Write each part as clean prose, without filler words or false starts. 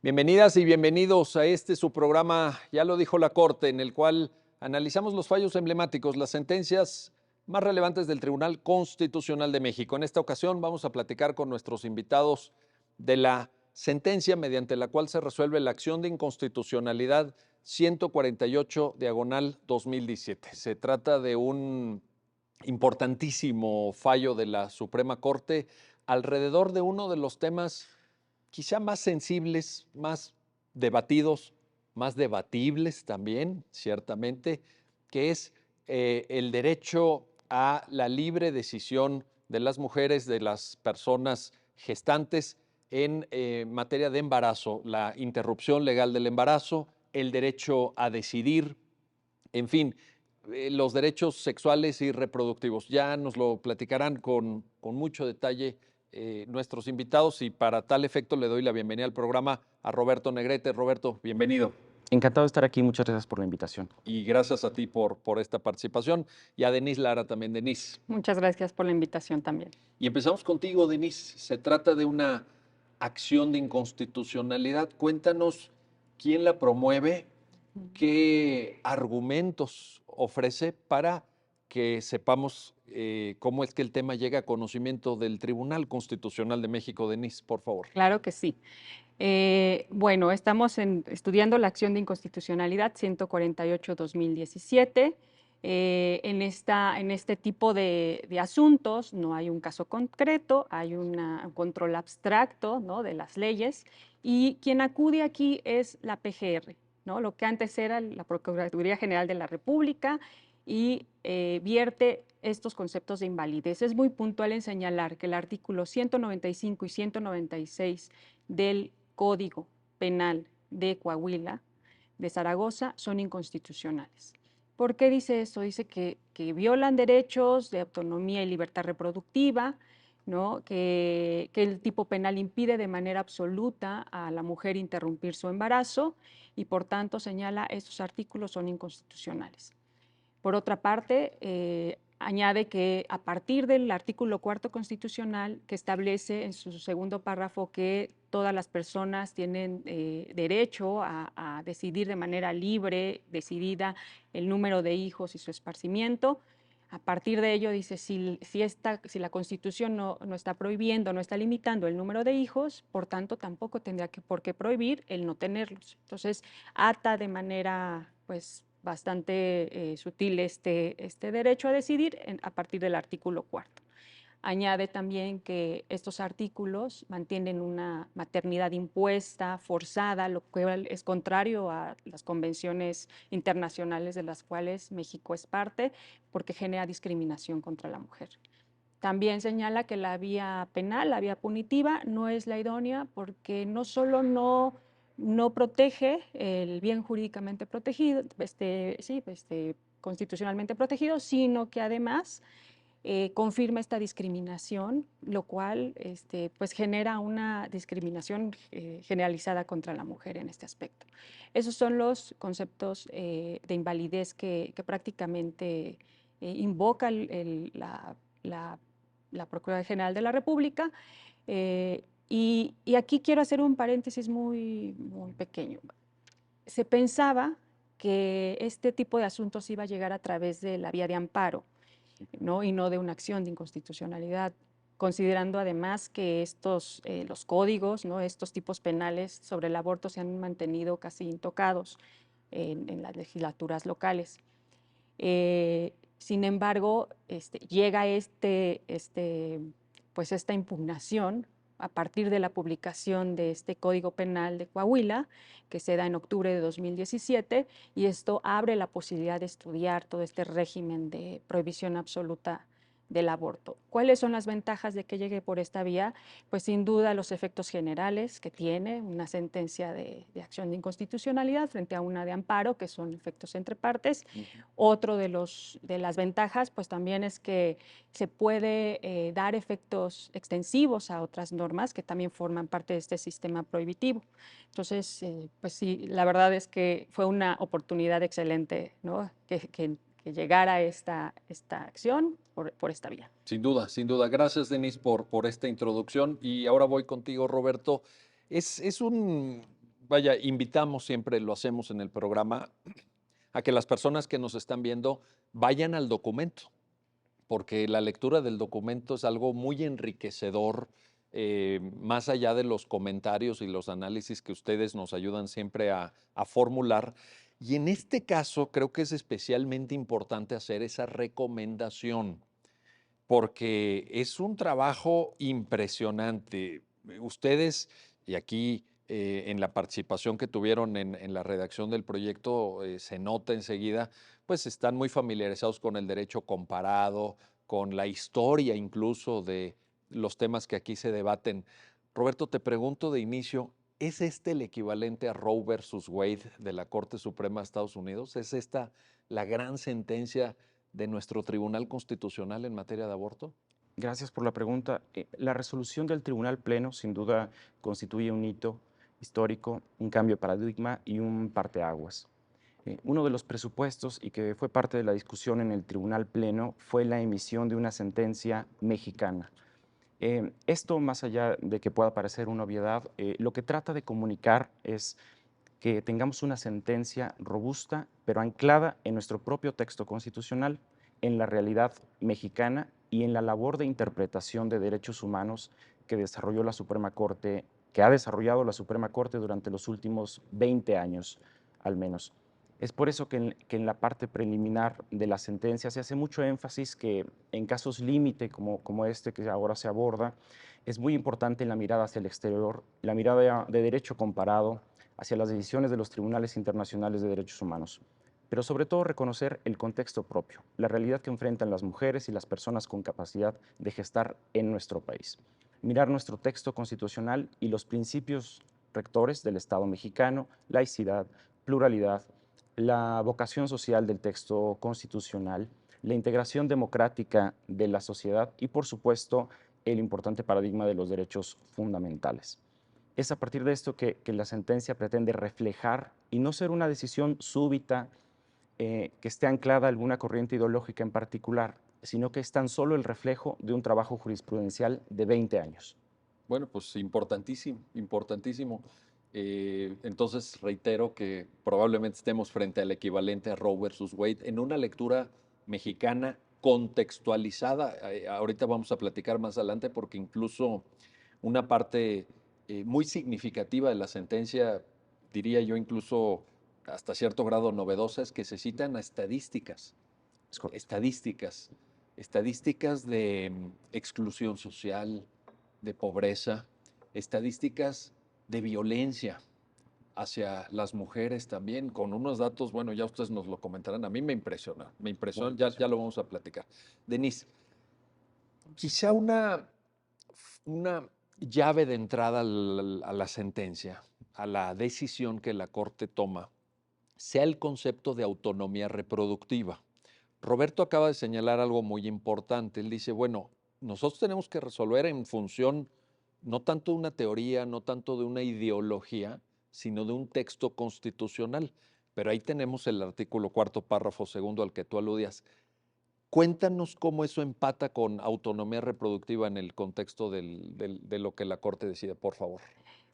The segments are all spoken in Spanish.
Bienvenidas y bienvenidos a su programa, ya lo dijo la Corte, en el cual analizamos los fallos emblemáticos, las sentencias más relevantes del Tribunal Constitucional de México. En esta ocasión vamos a platicar con nuestros invitados de la sentencia mediante la cual se resuelve la acción de inconstitucionalidad 148/2017. Se trata de un importantísimo fallo de la Suprema Corte alrededor de uno de los temas quizá más sensibles, más debatidos, más debatibles también, ciertamente, que es el derecho a la libre decisión de las mujeres, de las personas gestantes en materia de embarazo, la interrupción legal del embarazo, el derecho a decidir, en fin, los derechos sexuales y reproductivos. Ya nos lo platicarán con mucho detalle nuestros invitados, y para tal efecto le doy la bienvenida al programa a Roberto Negrete. Roberto, bienvenido. Encantado de estar aquí, muchas gracias por la invitación. Y gracias a ti por esta participación, y a Denise Lara también. Denise. Muchas gracias por la invitación también. Y empezamos contigo, Denise. Se trata de una acción de inconstitucionalidad. Cuéntanos quién la promueve, qué argumentos ofrece para que sepamos cómo es que el tema llega a conocimiento del Tribunal Constitucional de México. Denise, por favor. Claro que sí. Bueno, estamos estudiando la acción de inconstitucionalidad 148/2017. En este tipo de asuntos no hay un caso concreto, hay un control abstracto, ¿no?, de las leyes, y quien acude aquí es la PGR, ¿no?, lo que antes era la Procuraduría General de la República, y vierte estos conceptos de invalidez. Es muy puntual en señalar que el artículo 195 y 196 del Código Penal de Coahuila, de Zaragoza, son inconstitucionales. ¿Por qué dice esto? Dice que violan derechos de autonomía y libertad reproductiva, ¿no?, que el tipo penal impide de manera absoluta a la mujer interrumpir su embarazo, y por tanto señala estos artículos son inconstitucionales. Por otra parte, añade que a partir del artículo 4º constitucional, que establece en su segundo párrafo que todas las personas tienen derecho a decidir de manera libre, decidida, el número de hijos y su esparcimiento. A partir de ello dice, si la Constitución no está prohibiendo, no está limitando el número de hijos, por tanto tampoco tendría por qué prohibir el no tenerlos. Entonces ata de manera pues bastante sutil este derecho a decidir a partir del artículo 4º. Añade también que estos artículos mantienen una maternidad impuesta, forzada, lo cual es contrario a las convenciones internacionales de las cuales México es parte, porque genera discriminación contra la mujer. También señala que la vía penal, la vía punitiva, no es la idónea porque no solo no protege el bien jurídicamente protegido, constitucionalmente protegido, sino que además confirma esta discriminación, lo cual pues genera una discriminación generalizada contra la mujer en este aspecto. Esos son los conceptos de invalidez que prácticamente invoca la Procuraduría General de la República. Y aquí quiero hacer un paréntesis muy, muy pequeño. Se pensaba que este tipo de asuntos iba a llegar a través de la vía de amparo, ¿no?, y no de una acción de inconstitucionalidad, considerando además que los códigos, ¿no?, estos tipos penales sobre el aborto se han mantenido casi intocados en las legislaturas locales. Sin embargo, llega pues esta impugnación a partir de la publicación de este Código Penal de Coahuila, que se da en octubre de 2017, y esto abre la posibilidad de estudiar todo este régimen de prohibición absoluta del aborto. ¿Cuáles son las ventajas de que llegue por esta vía? Pues sin duda los efectos generales que tiene una sentencia de acción de inconstitucionalidad frente a una de amparo, que son efectos entre partes. Otro de las ventajas pues también es que se puede dar efectos extensivos a otras normas que también forman parte de este sistema prohibitivo. Entonces, pues sí, la verdad es que fue una oportunidad excelente, ¿no?, que llegara esta acción por esta vía. Sin duda, sin duda. Gracias, Denise, por esta introducción. Y ahora voy contigo, Roberto. Es un vaya, invitamos siempre, lo hacemos en el programa, a que las personas que nos están viendo vayan al documento, porque la lectura del documento es algo muy enriquecedor, más allá de los comentarios y los análisis que ustedes nos ayudan siempre a formular. Y en este caso creo que es especialmente importante hacer esa recomendación, porque es un trabajo impresionante. Ustedes, y aquí en la participación que tuvieron en la redacción del proyecto, se nota enseguida, pues están muy familiarizados con el derecho comparado, con la historia incluso de los temas que aquí se debaten. Roberto, te pregunto de inicio, ¿es este el equivalente a Roe versus Wade de la Corte Suprema de Estados Unidos? ¿Es esta la gran sentencia de nuestro Tribunal Constitucional en materia de aborto? Gracias por la pregunta. La resolución del Tribunal Pleno sin duda constituye un hito histórico, un cambio de paradigma y un parteaguas. Uno de los presupuestos y que fue parte de la discusión en el Tribunal Pleno fue la emisión de una sentencia mexicana. Esto, más allá de que pueda parecer una obviedad, lo que trata de comunicar es que tengamos una sentencia robusta, pero anclada en nuestro propio texto constitucional, en la realidad mexicana y en la labor de interpretación de derechos humanos que desarrolló la Suprema Corte, que ha desarrollado la Suprema Corte durante los últimos 20 años, al menos. Es por eso que en la parte preliminar de la sentencia se hace mucho énfasis que en casos límite como este que ahora se aborda, es muy importante la mirada hacia el exterior, la mirada de derecho comparado, hacia las decisiones de los tribunales internacionales de derechos humanos, pero sobre todo reconocer el contexto propio, la realidad que enfrentan las mujeres y las personas con capacidad de gestar en nuestro país. Mirar nuestro texto constitucional y los principios rectores del Estado mexicano, laicidad, pluralidad, la vocación social del texto constitucional, la integración democrática de la sociedad y, por supuesto, el importante paradigma de los derechos fundamentales. Es a partir de esto que la sentencia pretende reflejar y no ser una decisión súbita que esté anclada a alguna corriente ideológica en particular, sino que es tan solo el reflejo de un trabajo jurisprudencial de 20 años. Bueno, pues importantísimo, importantísimo. Entonces reitero que probablemente estemos frente al equivalente a Roe versus Wade en una lectura mexicana contextualizada. Ahorita vamos a platicar más adelante porque incluso una parte muy significativa de la sentencia, diría yo incluso hasta cierto grado novedosa, es que se citan a estadísticas, Es correcto. estadísticas, estadísticas de exclusión social, de pobreza, estadísticas de violencia hacia las mujeres también, con unos datos, bueno, ya ustedes nos lo comentarán, a mí me impresiona, ya lo vamos a platicar. Denise, quizá una llave de entrada a la sentencia, a la decisión que la Corte toma, sea el concepto de autonomía reproductiva. Roberto acaba de señalar algo muy importante. Él dice, bueno, nosotros tenemos que resolver en función no tanto de una teoría, no tanto de una ideología, sino de un texto constitucional. Pero ahí tenemos el artículo cuarto, párrafo segundo al que tú aludías. Cuéntanos cómo eso empata con autonomía reproductiva en el contexto de lo que la Corte decide, por favor.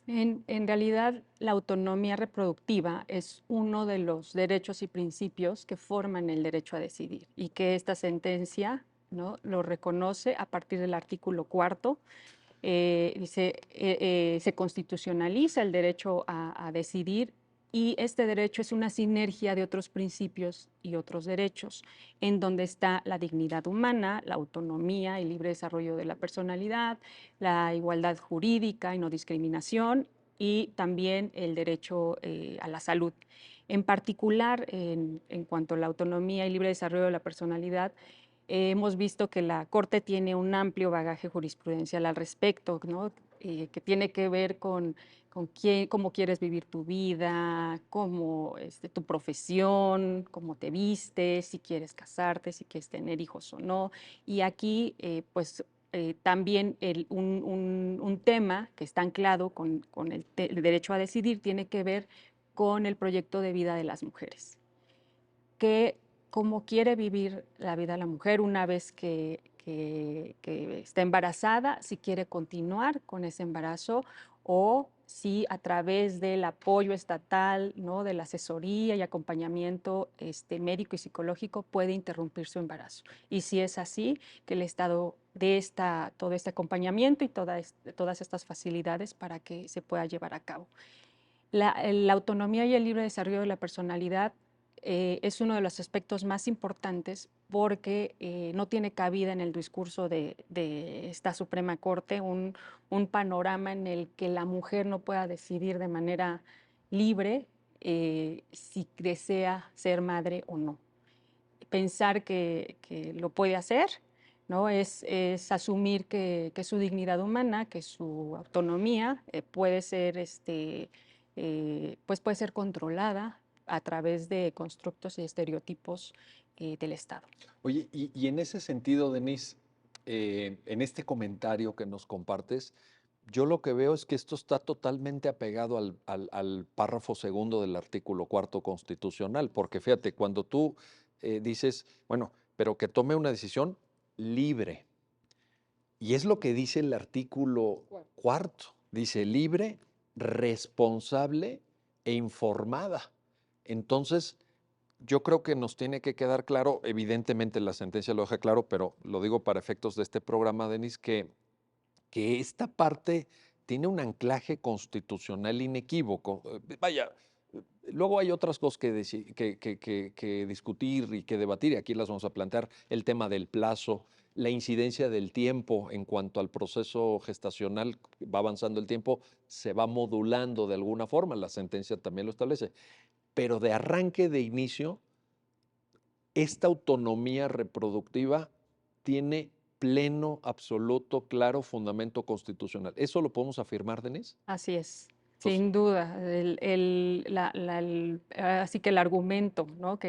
En realidad, la autonomía reproductiva es uno de los derechos y principios que forman el derecho a decidir y que esta sentencia, ¿no?, lo reconoce a partir del artículo cuarto. Se constitucionaliza el derecho a decidir y este derecho es una sinergia de otros principios y otros derechos, en donde está la dignidad humana, la autonomía y libre desarrollo de la personalidad, la igualdad jurídica y no discriminación y también el derecho a la salud. En particular, en cuanto a la autonomía y libre desarrollo de la personalidad, hemos visto que la Corte tiene un amplio bagaje jurisprudencial al respecto, ¿no? Que tiene que ver con cómo quieres vivir tu vida, cómo tu profesión, cómo te vistes, si quieres casarte, si quieres tener hijos o no. Y aquí, pues, también un tema que está anclado con el derecho a decidir tiene que ver con el proyecto de vida de las mujeres. Que cómo quiere vivir la vida la mujer una vez que está embarazada, si quiere continuar con ese embarazo o si a través del apoyo estatal, ¿no? De la asesoría y acompañamiento médico y psicológico puede interrumpir su embarazo. Y si es así, que el Estado dé todo este acompañamiento y todas estas facilidades para que se pueda llevar a cabo. La autonomía y el libre desarrollo de la personalidad es uno de los aspectos más importantes porque no tiene cabida en el discurso de esta Suprema Corte un panorama en el que la mujer no pueda decidir de manera libre si desea ser madre o no. Pensar que lo puede hacer, ¿no? Es asumir que su dignidad humana, que su autonomía puede ser pues puede ser controlada a través de constructos y estereotipos del Estado. Oye, y en ese sentido, Denise, en este comentario que nos compartes, yo lo que veo es que esto está totalmente apegado al párrafo segundo del artículo cuarto constitucional, porque fíjate, cuando tú dices, bueno, pero que tome una decisión libre, y es lo que dice el artículo cuarto, dice libre, responsable e informada. Entonces, yo creo que nos tiene que quedar claro, evidentemente la sentencia lo deja claro, pero lo digo para efectos de este programa, Denis, que esta parte tiene un anclaje constitucional inequívoco. Vaya, luego hay otras cosas que discutir y que debatir, y aquí las vamos a plantear, el tema del plazo, la incidencia del tiempo en cuanto al proceso gestacional, va avanzando el tiempo, se va modulando de alguna forma, la sentencia también lo establece, pero de arranque, de inicio, esta autonomía reproductiva tiene pleno, absoluto, claro fundamento constitucional. ¿Eso lo podemos afirmar, Denise? Así es, Entonces, sin duda. Así que el argumento, ¿no?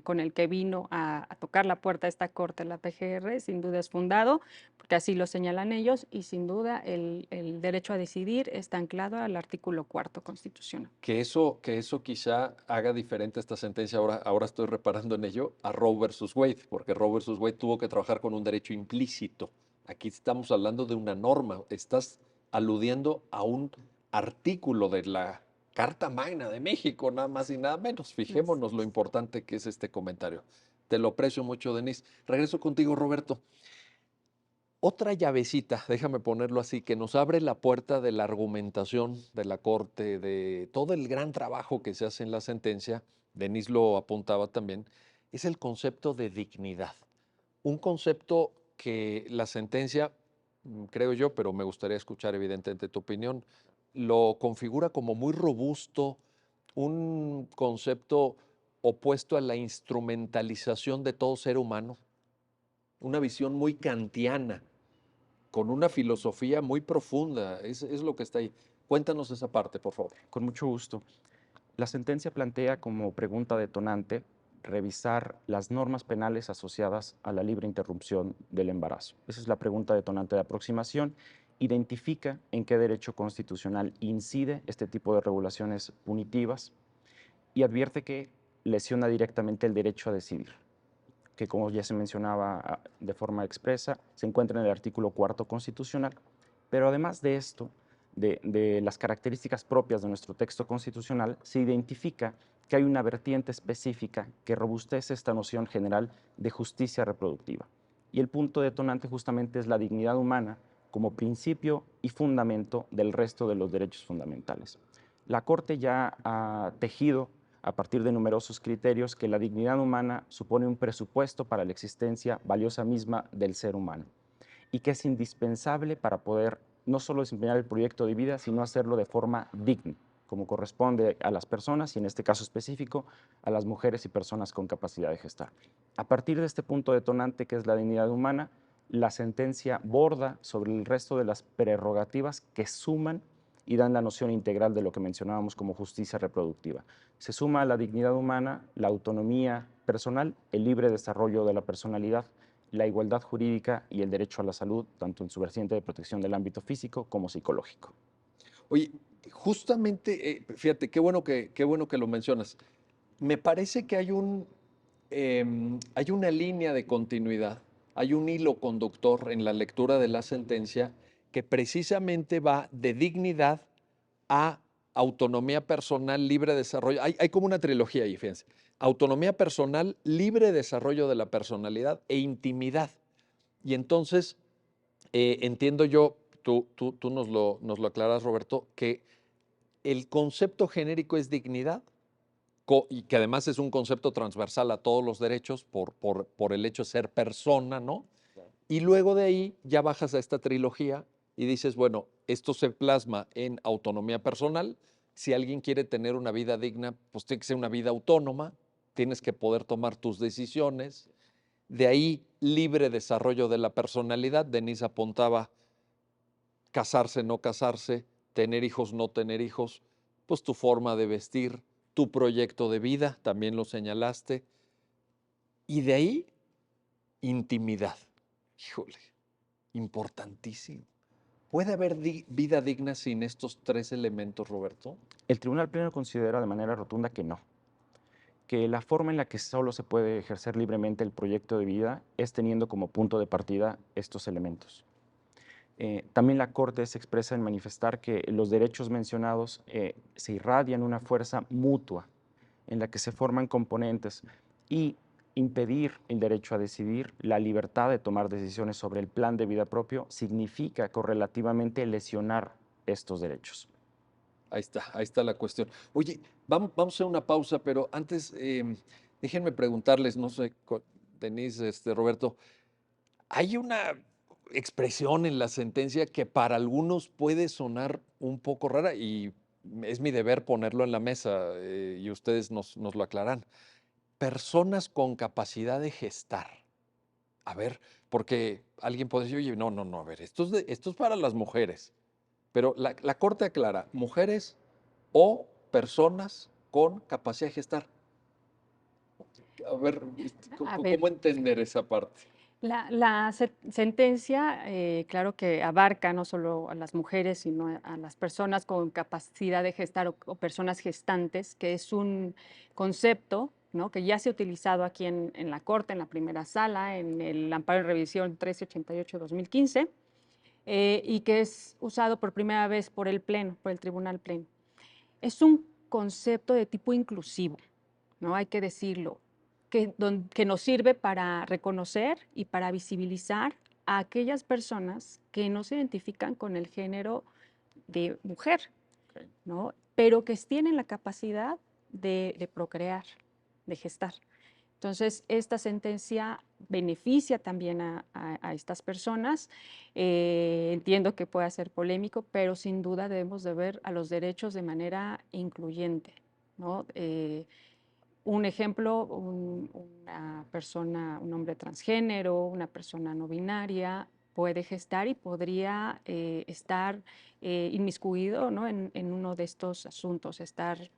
Con el que vino a tocar la puerta de esta corte, la PGR, sin duda es fundado, porque así lo señalan ellos, y sin duda el derecho a decidir está anclado al artículo cuarto constitucional. que eso quizá haga diferente esta sentencia, ahora estoy reparando en ello, a Roe versus Wade, porque Roe versus Wade tuvo que trabajar con un derecho implícito. Aquí estamos hablando de una norma, estás aludiendo a un artículo de la Carta Magna de México, nada más y nada menos. Fijémonos lo importante que es este comentario. Te lo aprecio mucho, Denise. Regreso contigo, Roberto. Otra llavecita, déjame ponerlo así, que nos abre la puerta de la argumentación de la Corte, de todo el gran trabajo que se hace en la sentencia, Denise lo apuntaba también, es el concepto de dignidad. Un concepto que la sentencia, creo yo, pero me gustaría escuchar evidentemente tu opinión, lo configura como muy robusto, un concepto opuesto a la instrumentalización de todo ser humano, una visión muy kantiana con una filosofía muy profunda, es lo que está ahí. Cuéntanos esa parte, por favor. Con mucho gusto. La sentencia plantea como pregunta detonante revisar las normas penales asociadas a la libre interrupción del embarazo. Esa es la pregunta detonante de aproximación. Identifica en qué derecho constitucional incide este tipo de regulaciones punitivas y advierte que lesiona directamente el derecho a decidir, que como ya se mencionaba de forma expresa, se encuentra en el artículo cuarto constitucional. Pero además de esto, de las características propias de nuestro texto constitucional, se identifica que hay una vertiente específica que robustece esta noción general de justicia reproductiva. Y el punto detonante justamente es la dignidad humana como principio y fundamento del resto de los derechos fundamentales. La Corte ya ha tejido a partir de numerosos criterios que la dignidad humana supone un presupuesto para la existencia valiosa misma del ser humano y que es indispensable para poder no solo desempeñar el proyecto de vida, sino hacerlo de forma digna, como corresponde a las personas y en este caso específico a las mujeres y personas con capacidad de gestar. A partir de este punto detonante que es la dignidad humana, la sentencia borda sobre el resto de las prerrogativas que suman y dan la noción integral de lo que mencionábamos como justicia reproductiva. Se suma a la dignidad humana la autonomía personal, el libre desarrollo de la personalidad, la igualdad jurídica y el derecho a la salud, tanto en su vertiente de protección del ámbito físico como psicológico. Oye, justamente, fíjate, qué bueno que lo mencionas. Me parece que hay una línea de continuidad, hay un hilo conductor en la lectura de la sentencia que precisamente va de dignidad a autonomía personal, libre desarrollo. Hay como una trilogía ahí, fíjense. Autonomía personal, libre desarrollo de la personalidad e intimidad. Y entonces, entiendo yo, tú nos lo aclaras, Roberto, que el concepto genérico es dignidad, y que además es un concepto transversal a todos los derechos por el hecho de ser persona, ¿no? Y luego de ahí ya bajas a esta trilogía y dices, bueno, esto se plasma en autonomía personal. Si alguien quiere tener una vida digna, pues tiene que ser una vida autónoma, tienes que poder tomar tus decisiones. De ahí, libre desarrollo de la personalidad. Denise apuntaba casarse, no casarse, tener hijos, no tener hijos, pues tu forma de vestir, tu proyecto de vida, también lo señalaste. Y de ahí, intimidad. Híjole, importantísimo. ¿Puede haber vida digna sin estos tres elementos, Roberto? El Tribunal Pleno considera de manera rotunda que no, que la forma en la que solo se puede ejercer libremente el proyecto de vida es teniendo como punto de partida estos elementos. También la Corte se expresa en manifestar que los derechos mencionados se irradian una fuerza mutua en la que se forman componentes y impedir el derecho a decidir, la libertad de tomar decisiones sobre el plan de vida propio, significa correlativamente lesionar estos derechos. Ahí está la cuestión. Oye, vamos a hacer una pausa, pero antes déjenme preguntarles, no sé, Denise, Roberto, hay una expresión en la sentencia que para algunos puede sonar un poco rara y es mi deber ponerlo en la mesa y ustedes nos lo aclaran. Personas con capacidad de gestar. A ver, porque alguien puede decir, oye, no, a ver, esto es para las mujeres. Pero la Corte aclara, mujeres o personas con capacidad de gestar. A ver, A ver, ¿cómo entender esa parte? la sentencia, claro que abarca no solo a las mujeres, sino a las personas con capacidad de gestar o personas gestantes, que es un concepto, ¿no?, que ya se ha utilizado aquí en la Corte, en la primera sala, en el amparo de revisión 1388-2015, y que es usado por primera vez por el Pleno, por el Tribunal Pleno. Es un concepto de tipo inclusivo, ¿no? Hay que decirlo, que nos sirve para reconocer y para visibilizar a aquellas personas que no se identifican con el género de mujer, ¿no? Pero que tienen la capacidad de procrear, de gestar. Entonces, esta sentencia beneficia también a estas personas. Entiendo que pueda ser polémico, pero sin duda debemos de ver a los derechos de manera incluyente, ¿no? Un ejemplo, una persona, un hombre transgénero, una persona no binaria, puede gestar y podría estar inmiscuido, ¿no?, en uno de estos asuntos, estar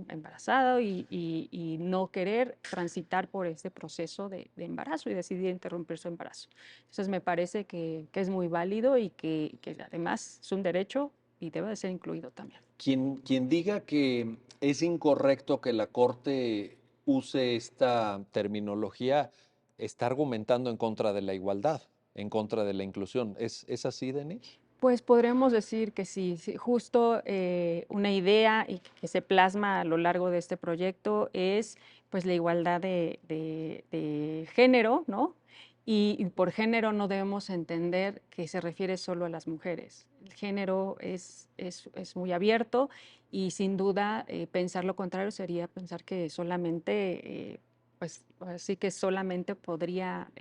embarazado y no querer transitar por este proceso de embarazo y decidir interrumpir su embarazo. Entonces me parece que es muy válido y que además es un derecho y debe de ser incluido también. Quien diga que es incorrecto que la Corte use esta terminología está argumentando en contra de la igualdad, en contra de la inclusión. ¿Es así, Denis? Pues podremos decir que sí, justo una idea y que se plasma a lo largo de este proyecto es pues la igualdad de género, ¿no? Y por género no debemos entender que se refiere solo a las mujeres. El género es muy abierto y sin duda pensar lo contrario sería pensar que solamente, pues así que solamente podría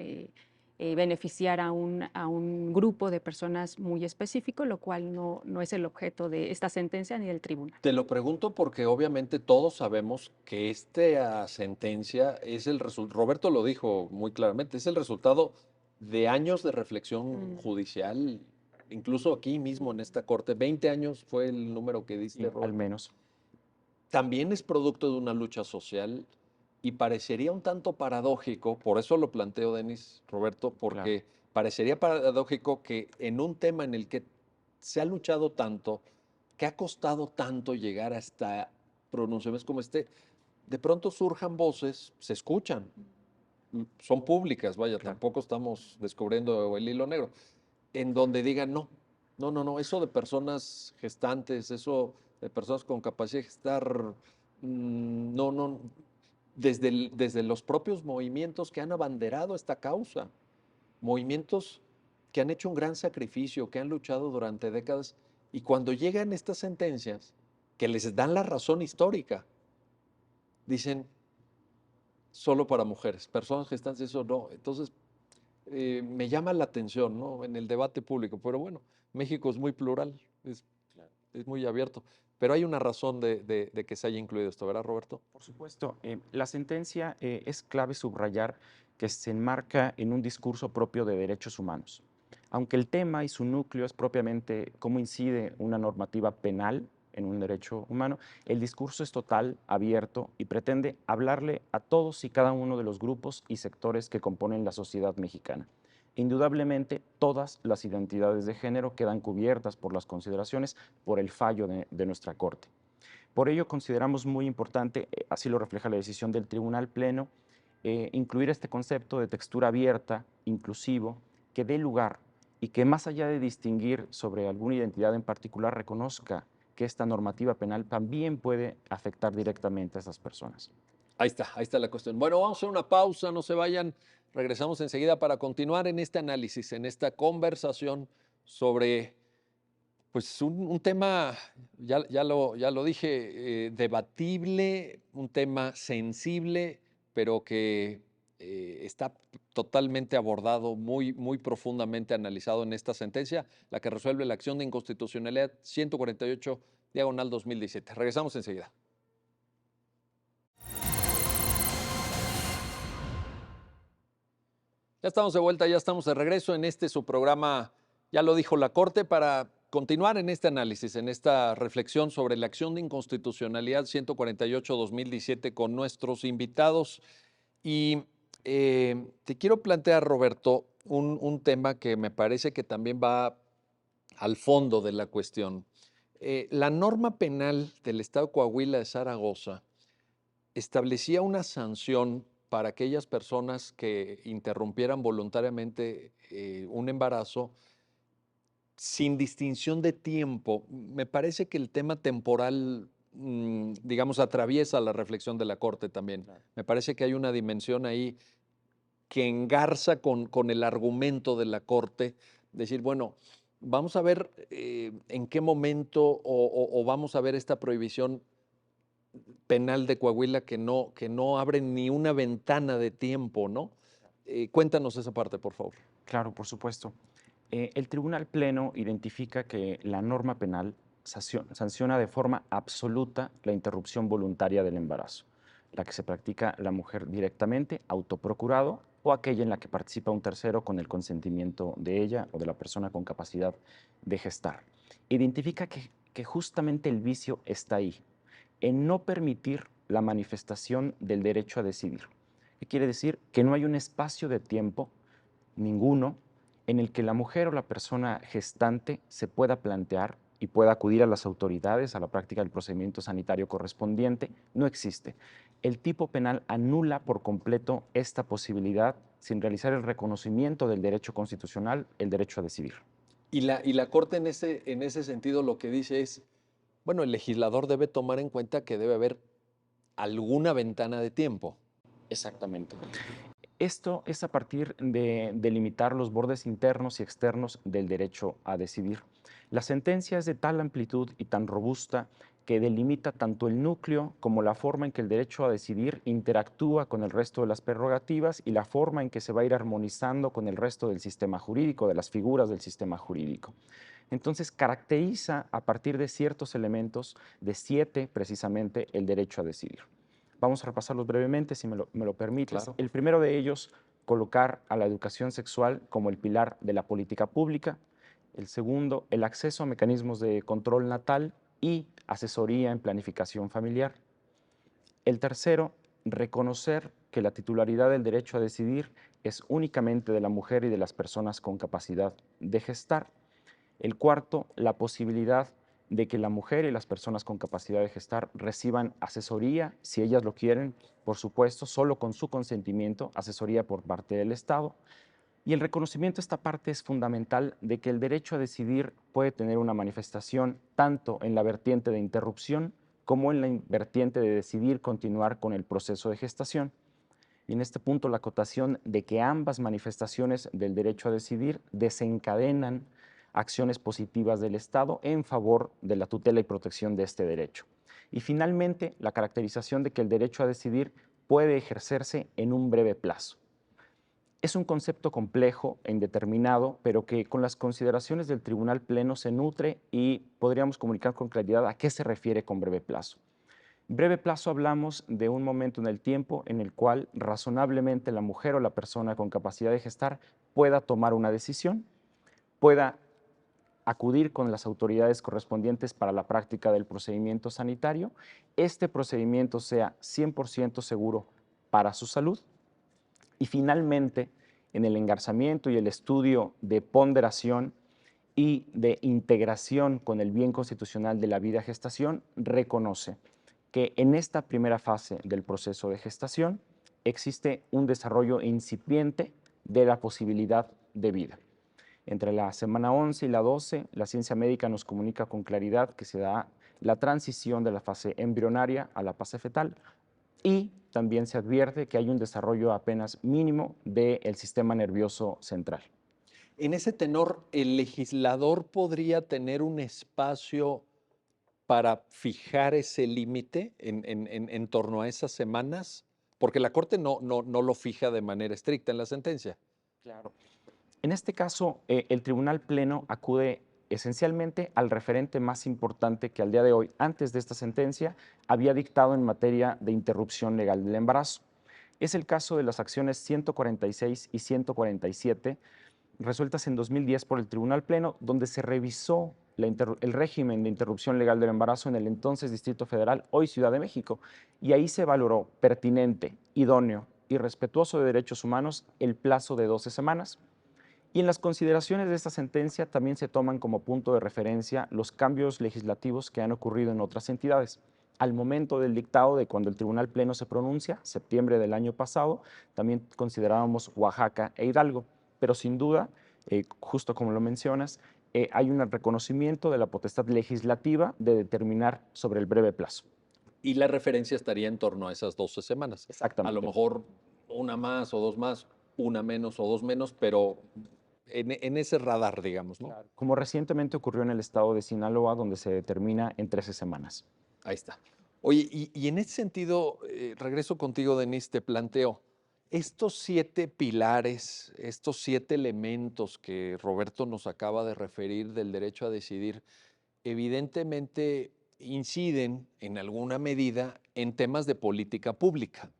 beneficiar a un grupo de personas muy específico, lo cual no es el objeto de esta sentencia ni del tribunal. Te lo pregunto porque obviamente todos sabemos que esta sentencia es el resultado, Roberto lo dijo muy claramente, es el resultado de años de reflexión judicial, incluso aquí mismo en esta corte, 20 años fue el número que diste, Al Roberto. menos. También es producto de una lucha social y parecería un tanto paradójico, por eso lo planteo, Denis, Roberto, Claro. porque parecería paradójico que en un tema en el que se ha luchado tanto, que ha costado tanto llegar hasta pronunciamientos como este, de pronto surjan voces, se escuchan, son públicas, vaya, Claro. tampoco estamos descubriendo el hilo negro, en donde digan no. No, no, no, eso de personas gestantes, eso de personas con capacidad de gestar, no, no, desde los propios movimientos que han abanderado esta causa, movimientos que han hecho un gran sacrificio, que han luchado durante décadas, y cuando llegan estas sentencias, que les dan la razón histórica, dicen solo para mujeres, personas gestantes, eso no. Entonces, me llama la atención, ¿no? En el debate público, pero bueno, México es muy plural, es muy abierto, pero hay una razón de que se haya incluido esto, ¿verdad, Roberto? Por supuesto, la sentencia es clave subrayar que se enmarca en un discurso propio de derechos humanos. Aunque el tema y su núcleo es propiamente cómo incide una normativa penal en un derecho humano, el discurso es total, abierto y pretende hablarle a todos y cada uno de los grupos y sectores que componen la sociedad mexicana. Indudablemente, todas las identidades de género quedan cubiertas por las consideraciones por el fallo de nuestra Corte. Por ello, consideramos muy importante, así lo refleja la decisión del Tribunal Pleno, incluir este concepto de textura abierta, inclusivo, que dé lugar y que más allá de distinguir sobre alguna identidad en particular, reconozca que esta normativa penal también puede afectar directamente a esas personas. Ahí está la cuestión. Bueno, vamos a hacer una pausa, no se vayan, regresamos enseguida para continuar en este análisis, en esta conversación sobre pues un tema, ya lo dije, debatible, un tema sensible, pero que está totalmente abordado, muy profundamente analizado en esta sentencia, la que resuelve la acción de inconstitucionalidad 148, diagonal 2017. Regresamos enseguida. Ya estamos de vuelta, ya estamos de regreso en este su programa, ya lo dijo la Corte, para continuar en este análisis, en esta reflexión sobre la acción de inconstitucionalidad 148-2017 con nuestros invitados. Y te quiero plantear, Roberto, un tema que me parece que también va al fondo de la cuestión. La norma penal del Estado de Coahuila de Zaragoza establecía una sanción para aquellas personas que interrumpieran voluntariamente un embarazo sin distinción de tiempo. Me parece que el tema temporal, digamos, atraviesa la reflexión de la Corte también. Claro. Me parece que hay una dimensión ahí que engarza con el argumento de la Corte, decir, bueno, vamos a ver en qué momento o vamos a ver esta prohibición penal de Coahuila que no abre ni una ventana de tiempo, ¿no? Cuéntanos esa parte, por favor. Claro, por supuesto. El Tribunal Pleno identifica que la norma penal sanciona de forma absoluta la interrupción voluntaria del embarazo, la que se practica la mujer directamente, autoprocurado, o aquella en la que participa un tercero con el consentimiento de ella o de la persona con capacidad de gestar. Identifica que justamente el vicio está ahí, en no permitir la manifestación del derecho a decidir. ¿Qué quiere decir? Que no hay un espacio de tiempo, ninguno, en el que la mujer o la persona gestante se pueda plantear y pueda acudir a las autoridades a la práctica del procedimiento sanitario correspondiente, no existe. El tipo penal anula por completo esta posibilidad sin realizar el reconocimiento del derecho constitucional, el derecho a decidir. Y la Corte en ese sentido lo que dice es, bueno, el legislador debe tomar en cuenta que debe haber alguna ventana de tiempo. Exactamente. Esto es a partir de delimitar los bordes internos y externos del derecho a decidir. La sentencia es de tal amplitud y tan robusta que delimita tanto el núcleo como la forma en que el derecho a decidir interactúa con el resto de las prerrogativas y la forma en que se va a ir armonizando con el resto del sistema jurídico, de las figuras del sistema jurídico. Entonces caracteriza a partir de ciertos elementos, de 7 precisamente, el derecho a decidir. Vamos a repasarlos brevemente, si me lo permites. Claro. El primero de ellos, colocar a la educación sexual como el pilar de la política pública. El segundo, el acceso a mecanismos de control natal y asesoría en planificación familiar. El tercero, reconocer que la titularidad del derecho a decidir es únicamente de la mujer y de las personas con capacidad de gestar. El cuarto, la posibilidad de que la mujer y las personas con capacidad de gestar reciban asesoría, si ellas lo quieren, por supuesto, solo con su consentimiento, asesoría por parte del Estado. Y el reconocimiento de esta parte es fundamental de que el derecho a decidir puede tener una manifestación tanto en la vertiente de interrupción como en la vertiente de decidir continuar con el proceso de gestación. Y en este punto la acotación de que ambas manifestaciones del derecho a decidir desencadenan acciones positivas del Estado en favor de la tutela y protección de este derecho. Y finalmente, la caracterización de que el derecho a decidir puede ejercerse en un breve plazo. Es un concepto complejo e indeterminado, pero que con las consideraciones del Tribunal Pleno se nutre y podríamos comunicar con claridad a qué se refiere con breve plazo. Breve plazo hablamos de un momento en el tiempo en el cual razonablemente la mujer o la persona con capacidad de gestar pueda tomar una decisión, pueda acudir con las autoridades correspondientes para la práctica del procedimiento sanitario, este procedimiento sea 100% seguro para su salud y finalmente en el engarzamiento y el estudio de ponderación y de integración con el bien constitucional de la vida gestación, reconoce que en esta primera fase del proceso de gestación existe un desarrollo incipiente de la posibilidad de vida. Entre la semana 11 y la 12, la ciencia médica nos comunica con claridad que se da la transición de la fase embrionaria a la fase fetal y también se advierte que hay un desarrollo apenas mínimo del sistema nervioso central. En ese tenor, ¿el legislador podría tener un espacio para fijar ese límite en torno a esas semanas? Porque la Corte no lo fija de manera estricta en la sentencia. Claro. En este caso, el Tribunal Pleno acude esencialmente al referente más importante que al día de hoy, antes de esta sentencia, había dictado en materia de interrupción legal del embarazo. Es el caso de las acciones 146 y 147, resueltas en 2010 por el Tribunal Pleno, donde se revisó el régimen de interrupción legal del embarazo en el entonces Distrito Federal, hoy Ciudad de México, y ahí se valoró pertinente, idóneo y respetuoso de derechos humanos el plazo de 12 semanas. Y en las consideraciones de esta sentencia también se toman como punto de referencia los cambios legislativos que han ocurrido en otras entidades. Al momento del dictado de cuando el Tribunal Pleno se pronuncia, septiembre del año pasado, también considerábamos Oaxaca e Hidalgo, pero sin duda, justo como lo mencionas, hay un reconocimiento de la potestad legislativa de determinar sobre el breve plazo. Y la referencia estaría en torno a esas 12 semanas. A lo Exactamente. mejor una más o dos más, una menos o dos menos, pero en ese radar, digamos, ¿no? Claro. Como recientemente ocurrió en el estado de Sinaloa, donde se determina en 13 semanas. Ahí está. Oye, y en ese sentido, regreso contigo, Denise, te planteo, estos 7 pilares, estos 7 elementos que Roberto nos acaba de referir del derecho a decidir, evidentemente inciden en alguna medida en temas de política pública.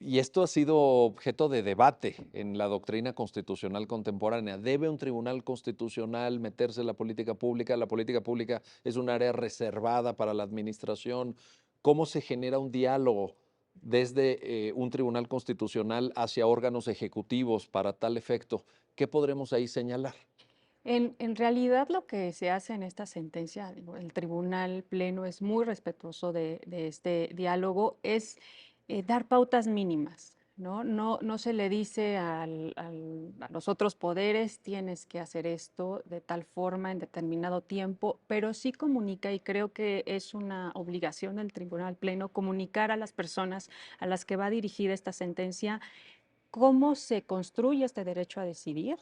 Y esto ha sido objeto de debate en la doctrina constitucional contemporánea. ¿Debe un tribunal constitucional meterse en la política pública? La política pública es un área reservada para la administración. ¿Cómo se genera un diálogo desde un tribunal constitucional hacia órganos ejecutivos para tal efecto? ¿Qué podremos ahí señalar? En realidad lo que se hace en esta sentencia, digo, el Tribunal Pleno es muy respetuoso de este diálogo, es dar pautas mínimas, ¿no? No se le dice a los otros poderes, tienes que hacer esto de tal forma en determinado tiempo, pero sí comunica, y creo que es una obligación del Tribunal Pleno, comunicar a las personas a las que va dirigida esta sentencia cómo se construye este derecho a decidir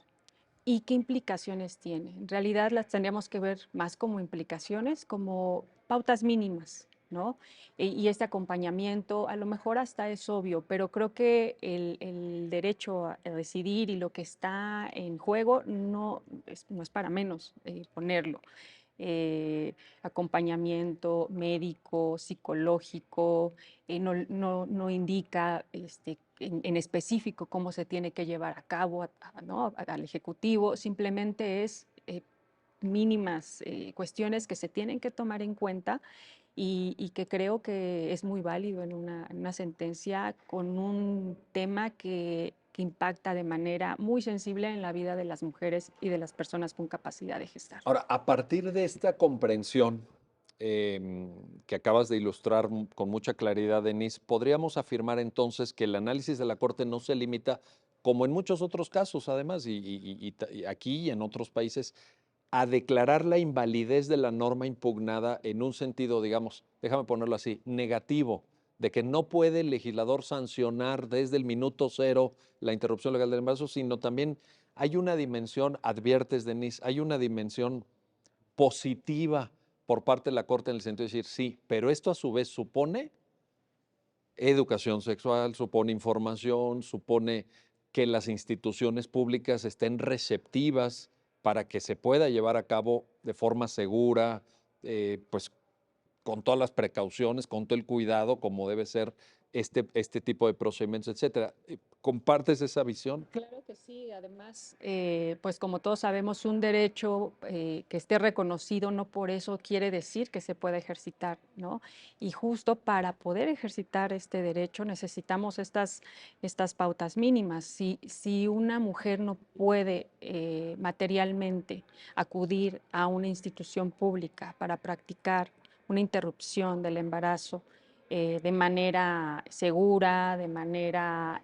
y qué implicaciones tiene. En realidad las tendríamos que ver más como implicaciones, como pautas mínimas, ¿no? Y este acompañamiento, a lo mejor hasta es obvio, pero creo que el derecho a decidir y lo que está en juego no es para menos ponerlo. Acompañamiento médico, psicológico, no indica en específico cómo se tiene que llevar a cabo ¿no? Al Ejecutivo, simplemente es mínimas cuestiones que se tienen que tomar en cuenta y que creo que es muy válido en una sentencia con un tema que impacta de manera muy sensible en la vida de las mujeres y de las personas con capacidad de gestar. Ahora, a partir de esta comprensión que acabas de ilustrar con mucha claridad, Denise, ¿podríamos afirmar entonces que el análisis de la Corte no se limita como en muchos otros casos además, y aquí y en otros países, a declarar la invalidez de la norma impugnada en un sentido, digamos, déjame ponerlo así, negativo, de que no puede el legislador sancionar desde el minuto cero la interrupción legal del embarazo, sino también hay una dimensión, adviertes, Denise, hay una dimensión positiva por parte de la Corte en el sentido de decir, sí, pero esto a su vez supone educación sexual, supone información, supone que las instituciones públicas estén receptivas para que se pueda llevar a cabo de forma segura, pues con todas las precauciones, con todo el cuidado, como debe ser este tipo de procedimientos, etcétera. ¿Compartes esa visión? Claro que sí, además, pues como todos sabemos, un derecho que esté reconocido no por eso quiere decir que se pueda ejercitar, ¿no? Y justo para poder ejercitar este derecho necesitamos estas pautas mínimas. Si una mujer no puede materialmente acudir a una institución pública para practicar una interrupción del embarazo de manera segura, de manera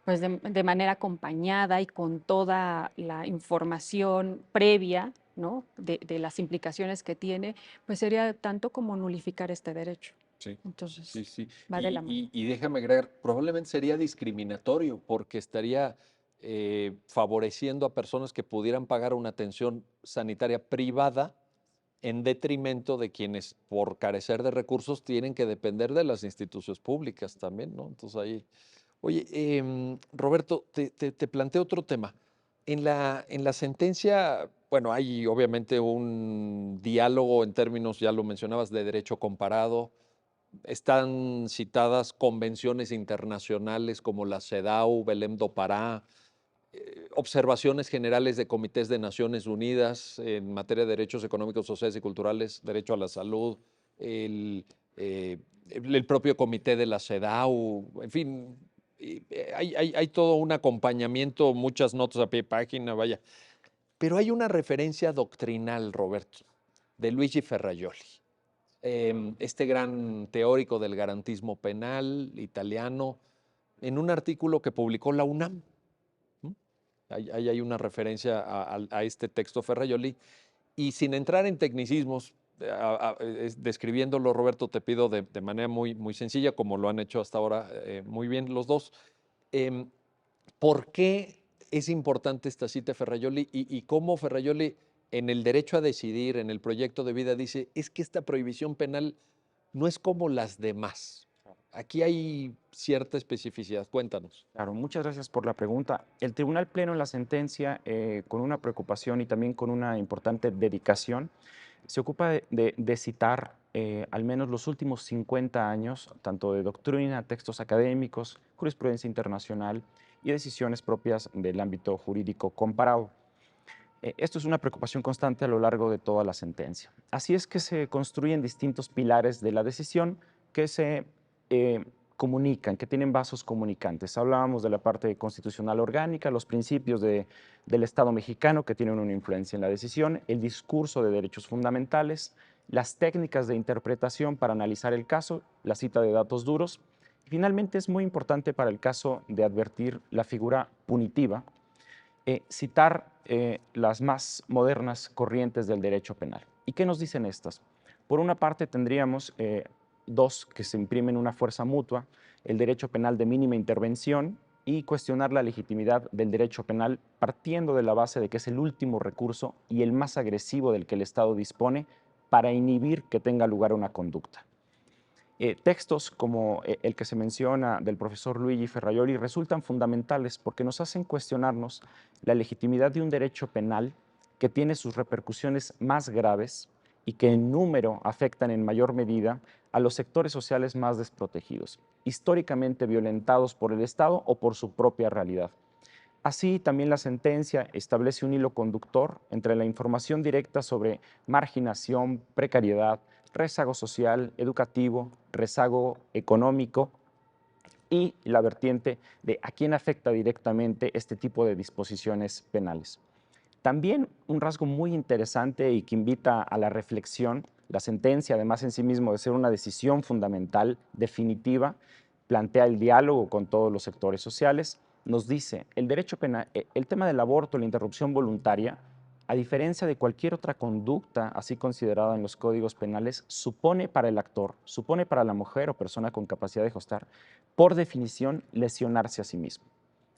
pues de manera acompañada y con toda la información previa, ¿no? De las implicaciones que tiene, pues sería tanto como nulificar este derecho. Sí, Entonces, sí, sí. va de la mano. Y déjame agregar, probablemente sería discriminatorio porque estaría favoreciendo a personas que pudieran pagar una atención sanitaria privada en detrimento de quienes, por carecer de recursos, tienen que depender de las instituciones públicas también, ¿no? Entonces ahí, oye, Roberto, te planteo otro tema. En la sentencia, bueno, hay obviamente un diálogo en términos, ya lo mencionabas, de derecho comparado. Están citadas convenciones internacionales como la CEDAW, Belém do Pará, observaciones generales de comités de Naciones Unidas en materia de derechos económicos, sociales y culturales, derecho a la salud, el, el propio comité de la CEDAW, en fin, hay todo un acompañamiento, muchas notas a pie de página, vaya. Pero hay una referencia doctrinal, Roberto, de Luigi Ferrajoli, este gran teórico del garantismo penal italiano, en un artículo que publicó la UNAM. Ahí hay una referencia a este texto Ferrajoli. Y sin entrar en tecnicismos, describiéndolo, Roberto, te pido de manera muy, muy sencilla, como lo han hecho hasta ahora muy bien los dos. em, ¿Por qué es importante esta cita de Ferrajoli y cómo Ferrajoli en el derecho a decidir, en el proyecto de vida, dice, es que esta prohibición penal no es como las demás? Aquí hay cierta especificidad. Cuéntanos. Claro, muchas gracias por la pregunta. El Tribunal Pleno en la sentencia, con una preocupación y también con una importante dedicación, se ocupa de citar al menos los últimos 50 años, tanto de doctrina, textos académicos, jurisprudencia internacional y decisiones propias del ámbito jurídico comparado. Esto es una preocupación constante a lo largo de toda la sentencia. Así es que se construyen distintos pilares de la decisión que se comunican, que tienen vasos comunicantes. Hablábamos de la parte constitucional orgánica, los principios del Estado mexicano que tienen una influencia en la decisión, el discurso de derechos fundamentales, las técnicas de interpretación para analizar el caso, la cita de datos duros. Finalmente, es muy importante para el caso de advertir la figura punitiva, citar las más modernas corrientes del derecho penal. ¿Y qué nos dicen estas? Por una parte, tendríamos dos que se imprimen una fuerza mutua, el derecho penal de mínima intervención y cuestionar la legitimidad del derecho penal partiendo de la base de que es el último recurso y el más agresivo del que el Estado dispone para inhibir que tenga lugar una conducta. Textos como el que se menciona del profesor Luigi Ferrajoli resultan fundamentales porque nos hacen cuestionarnos la legitimidad de un derecho penal que tiene sus repercusiones más graves y que en número afectan en mayor medida a los sectores sociales más desprotegidos, históricamente violentados por el Estado o por su propia realidad. Así, también la sentencia establece un hilo conductor entre la información directa sobre marginación, precariedad, rezago social, educativo, rezago económico y la vertiente de a quién afecta directamente este tipo de disposiciones penales. También un rasgo muy interesante y que invita a la reflexión, la sentencia, además en sí mismo de ser una decisión fundamental, definitiva, plantea el diálogo con todos los sectores sociales, nos dice, el derecho penal, el tema del aborto, la interrupción voluntaria, a diferencia de cualquier otra conducta así considerada en los códigos penales, supone para el actor, supone para la mujer o persona con capacidad de gestar, por definición, lesionarse a sí mismo.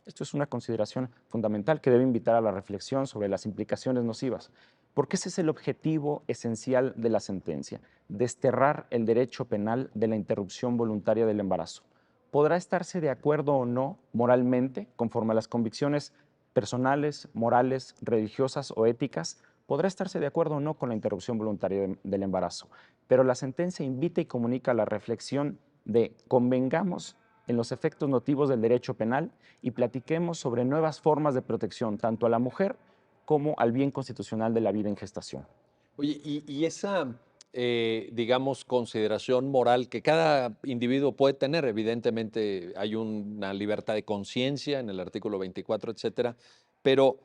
Esto es una consideración fundamental que debe invitar a la reflexión sobre las implicaciones nocivas, porque ese es el objetivo esencial de la sentencia, desterrar el derecho penal de la interrupción voluntaria del embarazo. Podrá estarse de acuerdo o no moralmente, conforme a las convicciones personales, morales, religiosas o éticas, podrá estarse de acuerdo o no con la interrupción voluntaria del embarazo, pero la sentencia invita y comunica la reflexión de convengamos en los efectos nocivos del derecho penal y platiquemos sobre nuevas formas de protección tanto a la mujer como al bien constitucional de la vida en gestación. Oye, y esa, digamos, consideración moral que cada individuo puede tener, evidentemente hay una libertad de conciencia en el artículo 24, etcétera, pero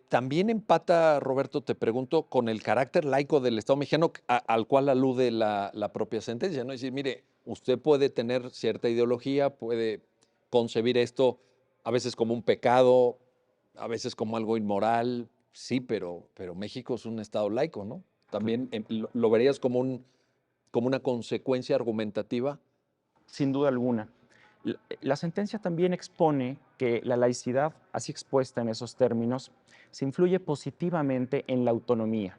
también empata, Roberto, te pregunto, con el carácter laico del Estado mexicano al cual alude la propia sentencia, ¿no? Es decir, mire, usted puede tener cierta ideología, puede concebir esto a veces como un pecado, a veces como algo inmoral, sí, pero México es un estado laico, ¿no? También lo verías como como una consecuencia argumentativa. Sin duda alguna. La sentencia también expone que la laicidad, así expuesta en esos términos, se influye positivamente en la autonomía.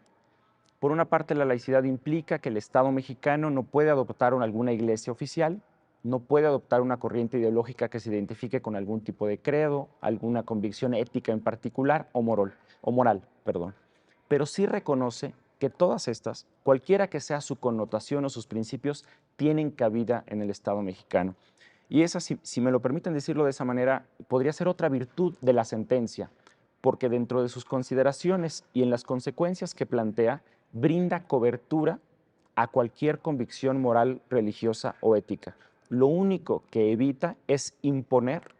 Por una parte, la laicidad implica que el Estado mexicano no puede adoptar alguna iglesia oficial, no puede adoptar una corriente ideológica que se identifique con algún tipo de credo, alguna convicción ética en particular o moral, perdón. Pero sí reconoce que todas estas, cualquiera que sea su connotación o sus principios, tienen cabida en el Estado mexicano. Y esa, si me lo permiten decirlo de esa manera, podría ser otra virtud de la sentencia, porque dentro de sus consideraciones y en las consecuencias que plantea, brinda cobertura a cualquier convicción moral, religiosa o ética. Lo único que evita es imponer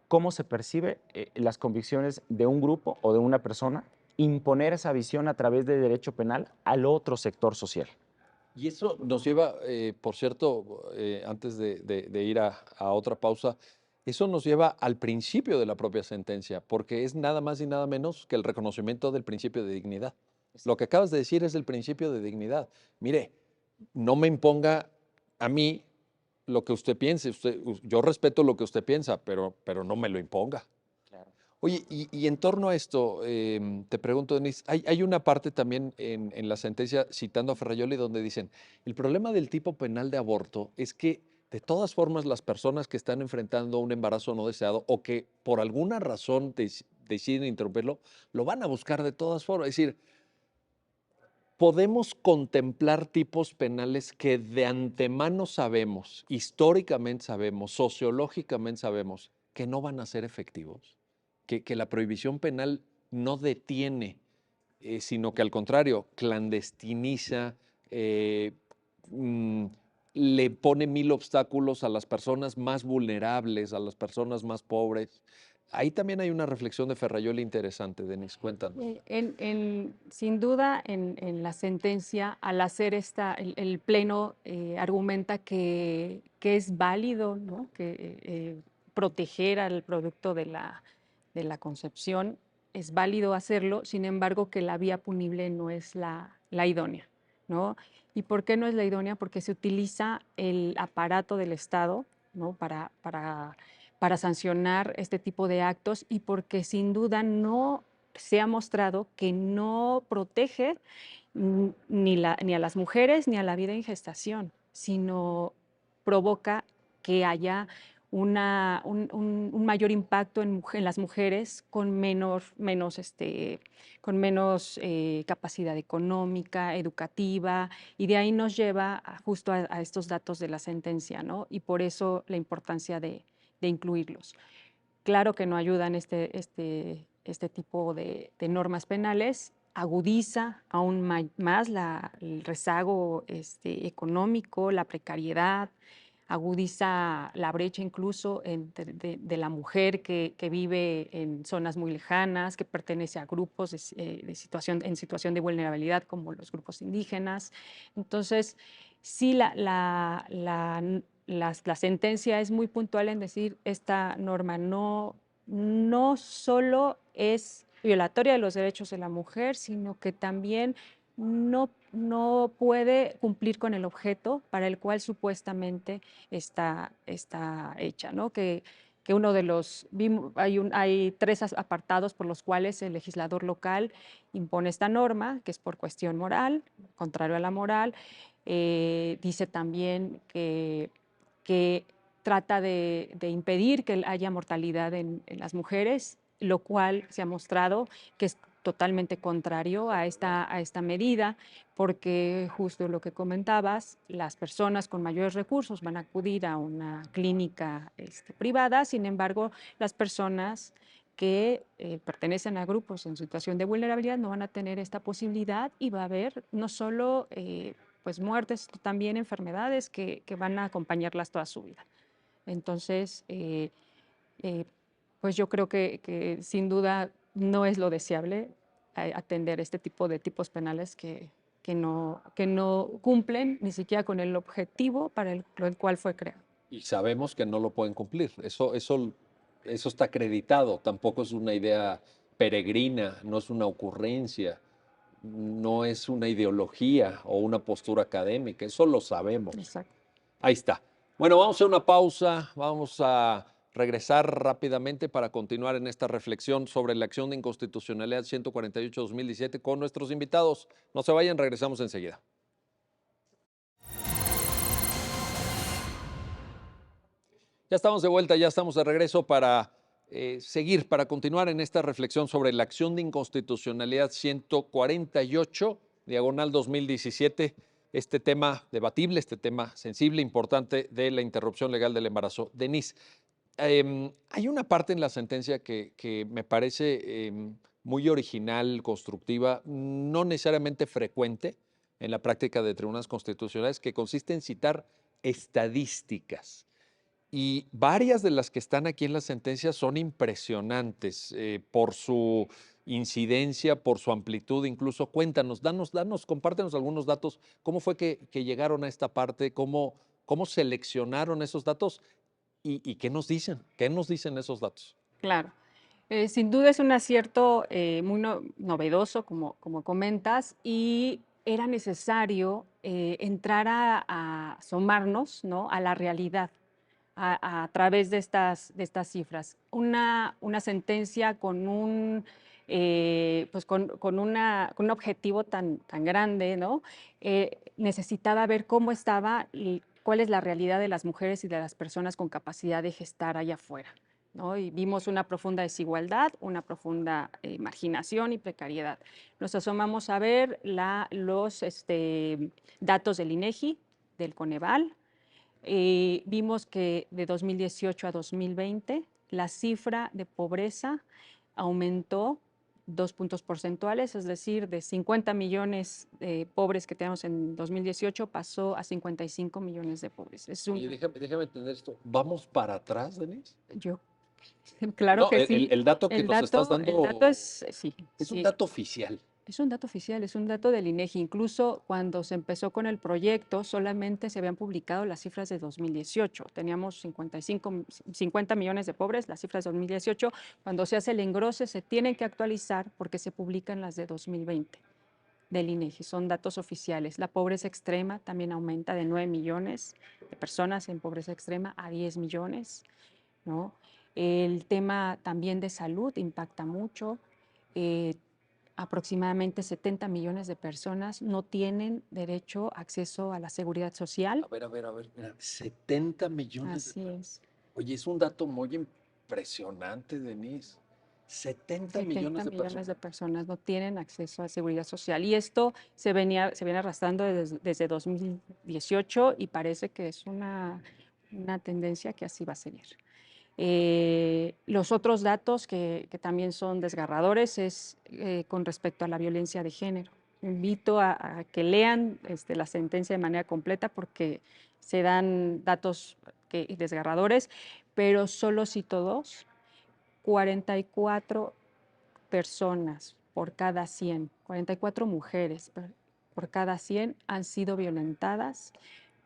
cómo se percibe las convicciones de un grupo o de una persona, imponer esa visión a través de derecho penal al otro sector social. Y eso nos lleva, por cierto, antes de ir a otra pausa, eso nos lleva al principio de la propia sentencia, porque es nada más y nada menos que el reconocimiento del principio de dignidad. Lo que acabas de decir es el principio de dignidad. Mire, no me imponga a mí lo que usted piense. Yo respeto lo que usted piensa, pero no me lo imponga. Claro. Oye, y en torno a esto, te pregunto, Denise, hay una parte también en la sentencia citando a Ferrayoli donde dicen, el problema del tipo penal de aborto es que de todas formas las personas que están enfrentando un embarazo no deseado o que por alguna razón deciden interrumpirlo, lo van a buscar de todas formas. Es decir, podemos contemplar tipos penales que de antemano sabemos, históricamente sabemos, sociológicamente sabemos, que no van a ser efectivos, que la prohibición penal no detiene, sino que al contrario, clandestiniza, eh, mm, le pone mil obstáculos a las personas más vulnerables, a las personas más pobres. Ahí también hay una reflexión de Ferrayoli interesante, Denis, cuéntanos. Sin duda, en la sentencia, al hacer el Pleno argumenta que es válido, ¿no? Que proteger al producto de la concepción es válido hacerlo, sin embargo, que la vía punible no es la idónea, ¿no? ¿Y por qué no es la idónea? Porque se utiliza el aparato del Estado, ¿no? Para sancionar este tipo de actos y porque sin duda no se ha mostrado que no protege ni a las mujeres ni a la vida en gestación, sino provoca que haya un mayor impacto en las mujeres con menos capacidad económica, educativa, y de ahí nos lleva justo a estos datos de la sentencia, ¿no? Y por eso la importancia de incluirlos. Claro que no ayudan este tipo de normas penales, agudiza aún más el rezago económico, la precariedad, agudiza la brecha incluso de la mujer que vive en zonas muy lejanas, que pertenece a grupos en situación de vulnerabilidad como los grupos indígenas. Entonces, sí, la sentencia es muy puntual en decir esta norma no solo es violatoria de los derechos de la mujer, sino que también no puede cumplir con el objeto para el cual supuestamente está hecha, ¿no? Que uno de los, hay tres apartados por los cuales el legislador local impone esta norma, que es por cuestión moral, contrario a la moral. Dice también que trata de impedir que haya mortalidad en las mujeres, lo cual se ha mostrado que es totalmente contrario a esta medida, porque justo lo que comentabas, las personas con mayores recursos van a acudir a una clínica privada, sin embargo, las personas que pertenecen a grupos en situación de vulnerabilidad no van a tener esta posibilidad y va a haber no solo pues muertes, también enfermedades que van a acompañarlas toda su vida. Entonces, eh, pues yo creo que sin duda no es lo deseable atender este tipo de tipos penales que no cumplen ni siquiera con el objetivo para el cual fue creado. Y sabemos que no lo pueden cumplir. Eso está acreditado. Tampoco es una idea peregrina, no es una ocurrencia, no es una ideología o una postura académica. Eso lo sabemos. Exacto. Ahí está. Bueno, vamos a hacer una pausa. Vamos a regresar rápidamente para continuar en esta reflexión sobre la acción de inconstitucionalidad 148-2017 con nuestros invitados. No se vayan, regresamos enseguida. Ya estamos de vuelta, ya estamos de regreso para seguir, para continuar en esta reflexión sobre la acción de inconstitucionalidad 148, diagonal 2017, este tema debatible, este tema sensible, importante de la interrupción legal del embarazo. Denise, hay una parte en la sentencia que me parece muy original, constructiva, no necesariamente frecuente en la práctica de tribunales constitucionales, que consiste en citar estadísticas. Y varias de las que están aquí en la sentencia son impresionantes por su incidencia, por su amplitud. Incluso cuéntanos, compártenos algunos datos. ¿Cómo fue que llegaron a esta parte? ¿Cómo seleccionaron esos datos? ¿Y qué nos dicen? ¿Qué nos dicen esos datos? Claro. Sin duda es un acierto muy novedoso, como comentas, y era necesario entrar a asomarnos, ¿no?, a la realidad a través de estas cifras. Una sentencia con pues con un objetivo tan grande, ¿no? Necesitaba ver cómo estaba y cuál es la realidad de las mujeres y de las personas con capacidad de gestar allá afuera, ¿no? Y vimos una profunda desigualdad, una profunda marginación y precariedad. Nos asomamos a ver los datos del INEGI, del Coneval. Vimos que de 2018 a 2020 la cifra de pobreza aumentó 2 puntos porcentuales, es decir, de 50 millones de pobres que teníamos en 2018 pasó a 55 millones de pobres. Oye, déjame entender esto. ¿Vamos para atrás, Denise? Yo, claro No, que sí. el dato que nos estás El dato dando sí, es un sí. dato oficial. Es un dato oficial, es un dato del INEGI. Incluso cuando se empezó con el proyecto, solamente se habían publicado las cifras de 2018. Teníamos 50 millones de pobres, las cifras de 2018. Cuando se hace el engrose, se tienen que actualizar porque se publican las de 2020 del INEGI. Son datos oficiales. La pobreza extrema también aumenta de 9 millones de personas en pobreza extrema a 10 millones, ¿no? El tema también de salud impacta mucho. Aproximadamente 70 millones de personas no tienen derecho a acceso a la seguridad social. A ver, mira, 70 millones de Así personas. es. Oye, es un dato muy impresionante, Denise. 70 70 millones de millones de personas. personas no tienen acceso a seguridad social. Y esto se viene arrastrando desde 2018 y parece que es una tendencia que así va a seguir. Los otros datos que también son desgarradores es con respecto a la violencia de género. Invito a que lean la sentencia de manera completa porque se dan datos desgarradores, pero solo cito dos: 44 personas por cada 100, 44 mujeres por cada 100 han sido violentadas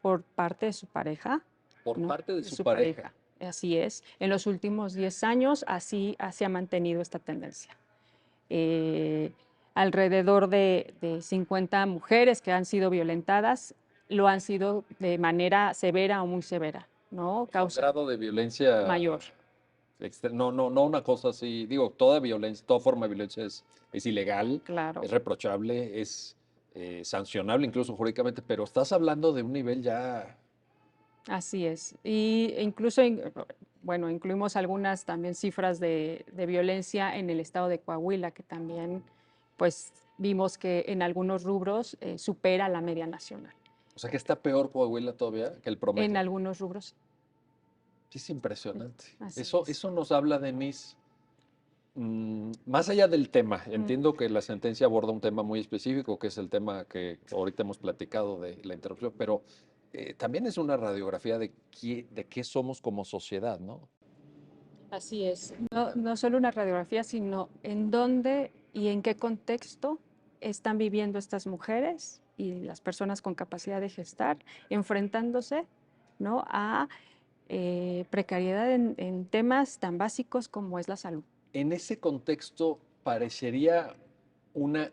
por parte de su pareja, Por ¿no? parte de De su su pareja. pareja. así es. En los últimos 10 años así se ha mantenido esta tendencia. Eh, Alrededor de 50 mujeres que han sido violentadas lo han sido de manera severa o muy severa, ¿no? Un Causa grado de violencia mayor, no una cosa así, digo, toda violencia, toda forma de violencia es ilegal, claro. es reprochable, es sancionable incluso jurídicamente, pero estás hablando de un nivel ya. Así es. Y incluso, bueno, incluimos algunas también cifras de violencia en el estado de Coahuila, que también, pues, vimos que en algunos rubros supera la media nacional. O sea que está peor Coahuila todavía que el En promedio. algunos rubros, Es impresionante. así Eso, es. eso nos habla, Denise, más allá del tema. Entiendo que la sentencia aborda un tema muy específico, que es el tema que ahorita hemos platicado de la interrupción, pero también es una radiografía de qué somos como sociedad, ¿no? Así es. No solo una radiografía, sino en dónde y en qué contexto están viviendo estas mujeres y las personas con capacidad de gestar, enfrentándose, ¿no?, a precariedad en temas tan básicos como es la salud. En ese contexto parecería una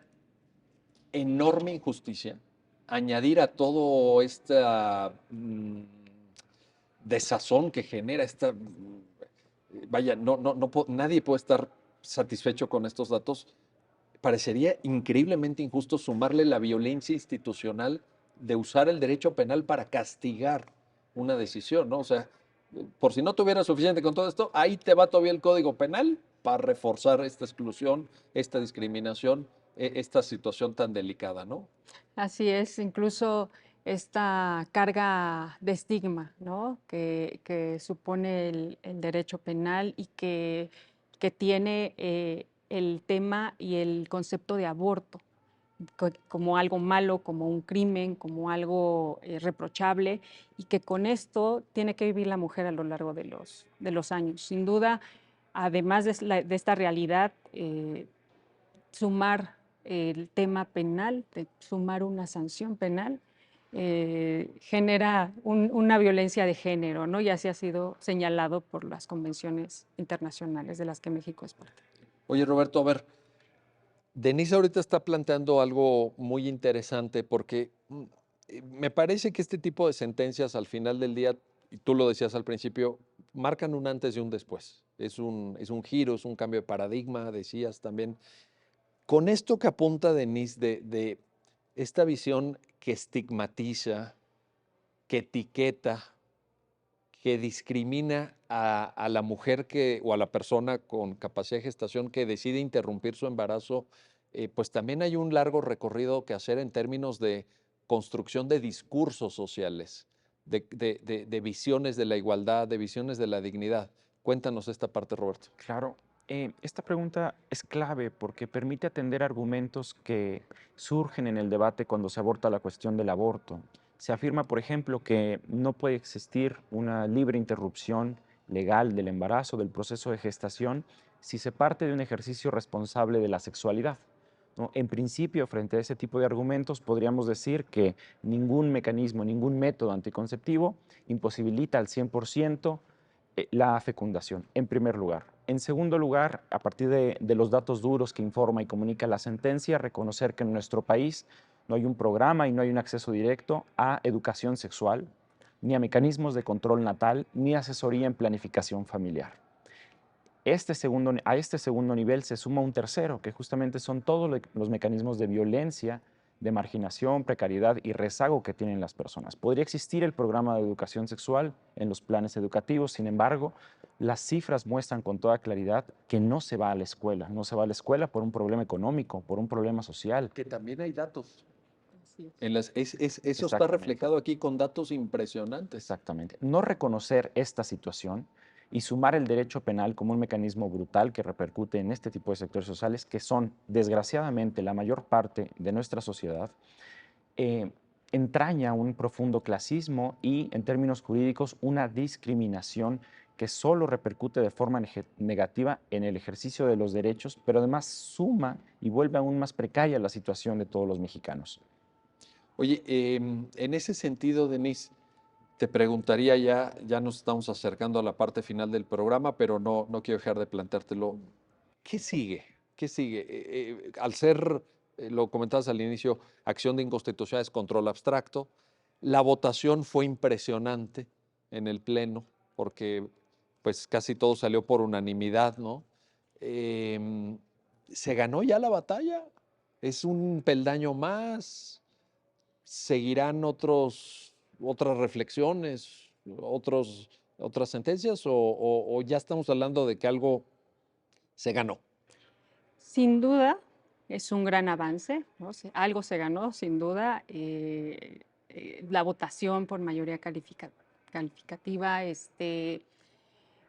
enorme injusticia añadir a todo esta desazón que genera vaya, nadie puede estar satisfecho con estos datos. Parecería increíblemente injusto sumarle la violencia institucional de usar el derecho penal para castigar una decisión, ¿no? O sea, por si no tuviera suficiente con todo esto, ahí te va todavía el Código Penal para reforzar esta exclusión, esta discriminación, esta situación tan delicada, ¿no? Así es, incluso esta carga de estigma, ¿no?, que supone el derecho penal y que tiene el tema y el concepto de aborto como algo malo, como un crimen, como algo reprochable, y que con esto tiene que vivir la mujer a lo largo de los años. Sin duda, además de esta realidad, sumar el tema penal, de sumar una sanción penal, genera una violencia de género, ¿no? Y así ha sido señalado por las convenciones internacionales de las que México es parte. Oye, Roberto, a ver, Denise ahorita está planteando algo muy interesante porque me parece que este tipo de sentencias al final del día, y tú lo decías al principio, marcan un antes y un después. Es un giro, es un cambio de paradigma, decías también. Con esto que apunta Denise de esta visión que estigmatiza, que etiqueta, que discrimina a la mujer o a la persona con capacidad de gestación que decide interrumpir su embarazo, pues también hay un largo recorrido que hacer en términos de construcción de discursos sociales, de visiones de la igualdad, de visiones de la dignidad. Cuéntanos esta parte, Roberto. Claro, esta pregunta es clave porque permite atender argumentos que surgen en el debate cuando se aborda la cuestión del aborto. Se afirma, por ejemplo, que no puede existir una libre interrupción legal del embarazo, del proceso de gestación, si se parte de un ejercicio responsable de la sexualidad, ¿no? En principio, frente a ese tipo de argumentos, podríamos decir que ningún mecanismo, ningún método anticonceptivo imposibilita al 100% la fecundación, en primer lugar. En segundo lugar, a partir de los datos duros que informa y comunica la sentencia, reconocer que en nuestro país no hay un programa y no hay un acceso directo a educación sexual, ni a mecanismos de control natal, ni asesoría en planificación familiar. A este segundo nivel se suma un tercero, que justamente son todos los mecanismos de violencia, de marginación, precariedad y rezago que tienen las personas. Podría existir el programa de educación sexual en los planes educativos, sin embargo, las cifras muestran con toda claridad que no se va a la escuela. No se va a la escuela por un problema económico, por un problema social. Que también hay datos. Así Eso está Exactamente. reflejado aquí con datos impresionantes. Exactamente. No reconocer esta situación y sumar el derecho penal como un mecanismo brutal que repercute en este tipo de sectores sociales, que son, desgraciadamente, la mayor parte de nuestra sociedad, eh, entraña un profundo clasismo y, en términos jurídicos, una discriminación que solo repercute de forma negativa en el ejercicio de los derechos, pero además suma y vuelve aún más precaria la situación de todos los mexicanos. Oye, en ese sentido, Denise, Te preguntaría ya nos estamos acercando a la parte final del programa, pero no quiero dejar de planteártelo. ¿Qué sigue? ¿Qué sigue? Al ser, lo comentabas al inicio, acción de inconstitucionalidad es control abstracto. La votación fue impresionante en el Pleno, porque pues casi todo salió por unanimidad, ¿no? Em, ¿Se ganó ya la batalla? ¿Es un peldaño más? ¿Seguirán otras reflexiones, otras sentencias o ya estamos hablando de que algo se ganó? Sin duda, es un gran avance, ¿no? Algo se ganó, sin duda. La votación por mayoría calificativa,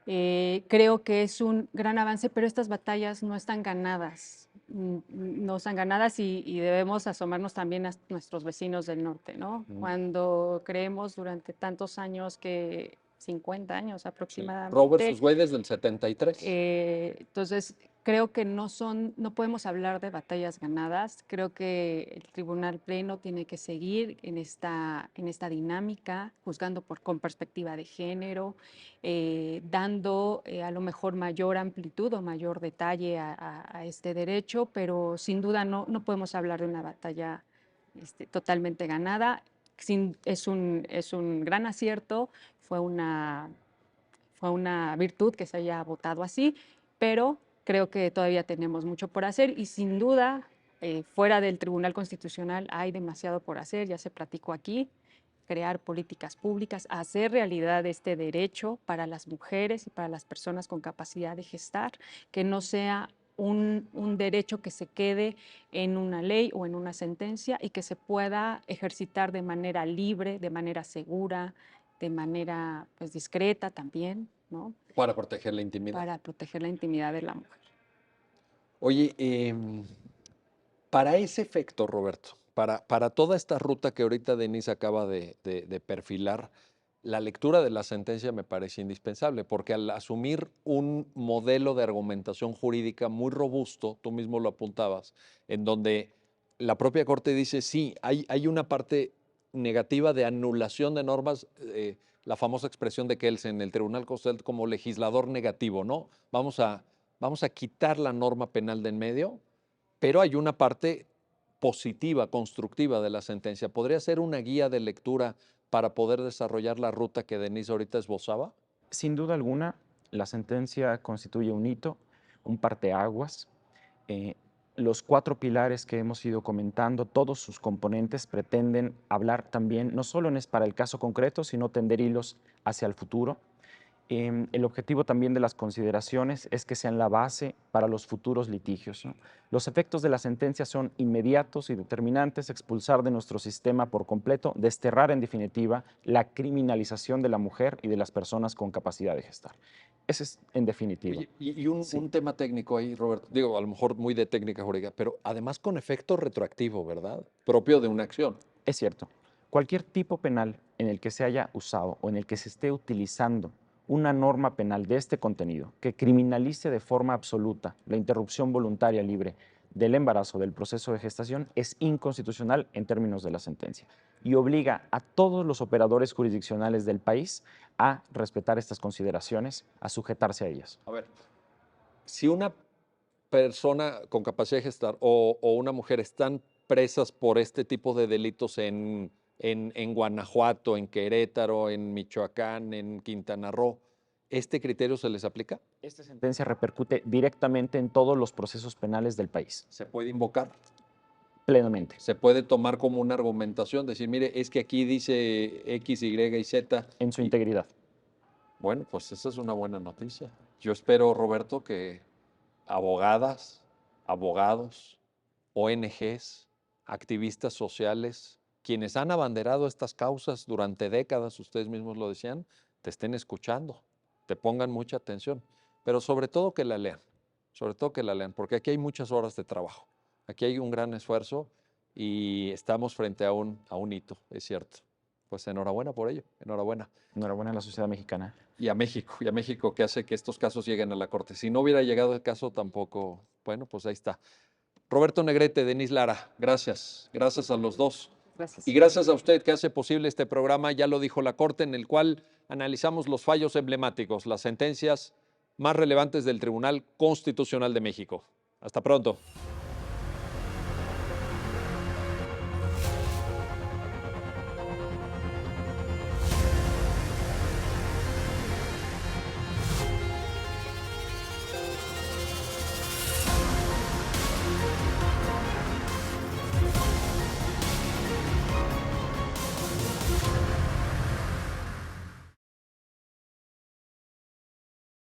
creo que es un gran avance, pero estas batallas no están ganadas. No están ganadas y debemos asomarnos también a nuestros vecinos del norte, ¿no? Cuando creemos durante tantos años 50 años Sí. aproximadamente. Roe versus Wade desde el 73. Entonces, creo que no podemos hablar de batallas ganadas. Creo que el Tribunal Pleno tiene que seguir en esta dinámica, juzgando con perspectiva de género, dando a lo mejor mayor amplitud o mayor detalle a este derecho, pero sin duda no podemos hablar de una batalla totalmente ganada. Es un gran acierto, fue una virtud que se haya votado así, pero creo que todavía tenemos mucho por hacer y sin duda, fuera del Tribunal Constitucional hay demasiado por hacer, ya se platicó aquí, crear políticas públicas, hacer realidad este derecho para las mujeres y para las personas con capacidad de gestar, que no sea un derecho que se quede en una ley o en una sentencia y que se pueda ejercitar de manera libre, de manera segura, de manera pues, discreta también, ¿no? Para proteger la intimidad. Para proteger la intimidad de la mujer. Oye, para ese efecto, Roberto, para toda esta ruta que ahorita Denise acaba de perfilar, la lectura de la sentencia me parece indispensable, porque al asumir un modelo de argumentación jurídica muy robusto, tú mismo lo apuntabas, en donde la propia Corte dice, sí, hay una parte negativa de anulación de normas, la famosa expresión de Kelsen en el Tribunal Constitucional como legislador negativo, ¿no? Vamos a quitar la norma penal de en medio, pero hay una parte positiva, constructiva de la sentencia. ¿Podría ser una guía de lectura para poder desarrollar la ruta que Denise ahorita esbozaba? Sin duda alguna, la sentencia constituye un hito, un parteaguas. Los 4 pilares que hemos ido comentando, todos sus componentes pretenden hablar también, no solo para el caso concreto, sino tender hilos hacia el futuro. El objetivo también de las consideraciones es que sean la base para los futuros litigios, ¿no? Los efectos de la sentencia son inmediatos y determinantes: expulsar de nuestro sistema por completo, desterrar en definitiva la criminalización de la mujer y de las personas con capacidad de gestar. Ese es en definitiva. Oye, y un, Sí. un tema técnico ahí, Roberto, digo, a lo mejor muy de técnica jurídica, pero además con efecto retroactivo, ¿verdad? Propio de una acción. Es cierto, cualquier tipo penal en el que se haya usado o en el que se esté utilizando una norma penal de este contenido que criminalice de forma absoluta la interrupción voluntaria libre del embarazo o del proceso de gestación es inconstitucional en términos de la sentencia y obliga a todos los operadores jurisdiccionales del país a respetar estas consideraciones, a sujetarse a ellas. A ver, si una persona con capacidad de gestar o una mujer están presas por este tipo de delitos en Guanajuato, en Querétaro, en Michoacán, en Quintana Roo, ¿este criterio se les aplica? Esta sentencia repercute directamente en todos los procesos penales del país, ¿Se puede invocar? plenamente. Se puede tomar como una argumentación, decir, mire, es que aquí dice X, Y y Z. En su integridad. Bueno, pues esa es una buena noticia. Yo espero, Roberto, que abogadas, abogados, ONGs, activistas sociales, quienes han abanderado estas causas durante décadas, ustedes mismos lo decían, te estén escuchando, te pongan mucha atención, pero sobre todo que la lean, sobre todo que la lean, porque aquí hay muchas horas de trabajo, aquí hay un gran esfuerzo y estamos frente a un hito, es cierto. Pues enhorabuena por ello, enhorabuena. Enhorabuena a la sociedad mexicana. Y a México que hace que estos casos lleguen a la Corte. Si no hubiera llegado el caso tampoco, bueno, pues ahí está. Roberto Negrete, Denise Lara, gracias. Gracias a los dos. Gracias. Y gracias a usted que hace posible este programa, ya lo dijo la Corte, en el cual analizamos los fallos emblemáticos, las sentencias más relevantes del Tribunal Constitucional de México. Hasta pronto.